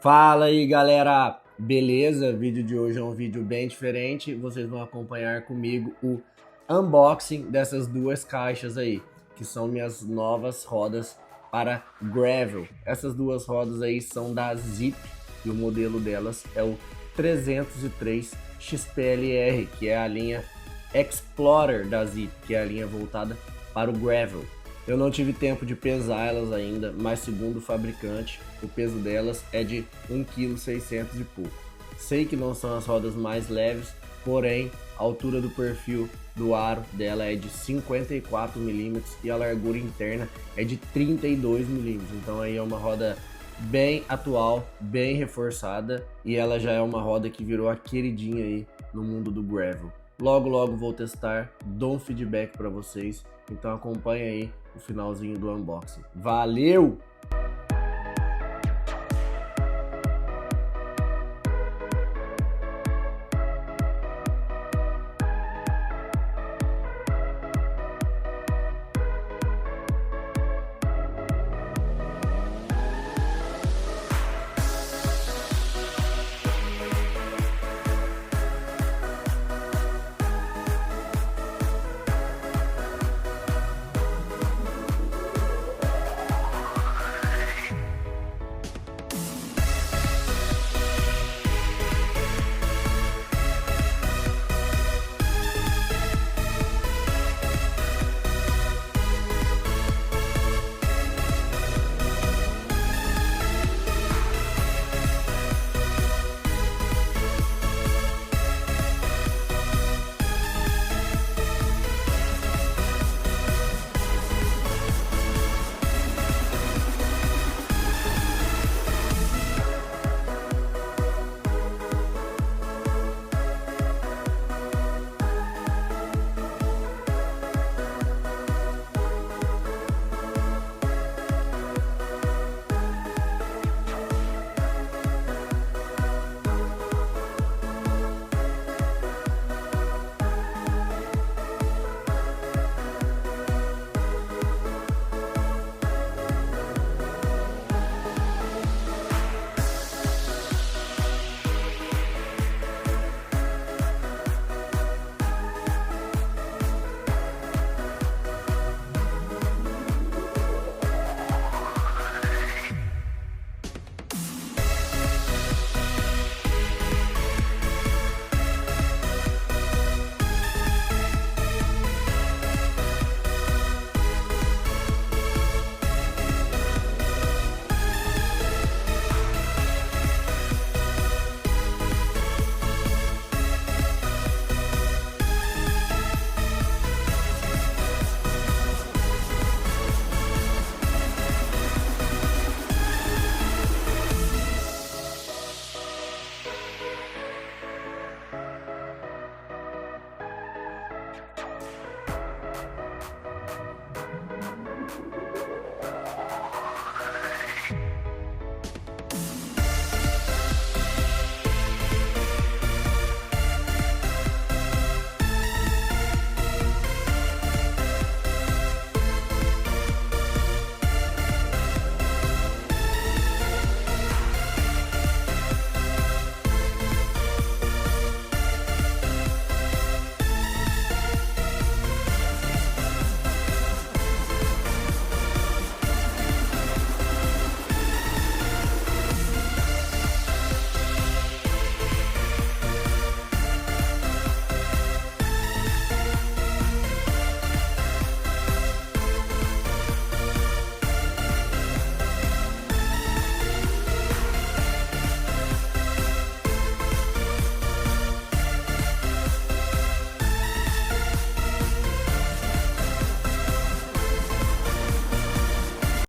Fala aí, galera! Beleza? O vídeo de hoje é um vídeo bem diferente. Vocês vão acompanhar comigo o unboxing dessas duas caixas aí, que são minhas novas rodas para gravel. Essas duas rodas aí são da Zipp e o modelo delas é o 303 Xplr, que é a linha Xplr da Zipp, que é a linha voltada para o gravel. Eu não tive tempo de pesar elas ainda, mas segundo o fabricante, o peso delas é de 1,6 kg e pouco. Sei que não são as rodas mais leves, porém a altura do perfil do aro dela é de 54 mm e a largura interna é de 32 mm. Então aí é uma roda bem atual, bem reforçada, e ela já é uma roda que virou a queridinha aí no mundo do gravel. Logo vou testar, dou um feedback para vocês, então acompanha aí o finalzinho do unboxing. Valeu!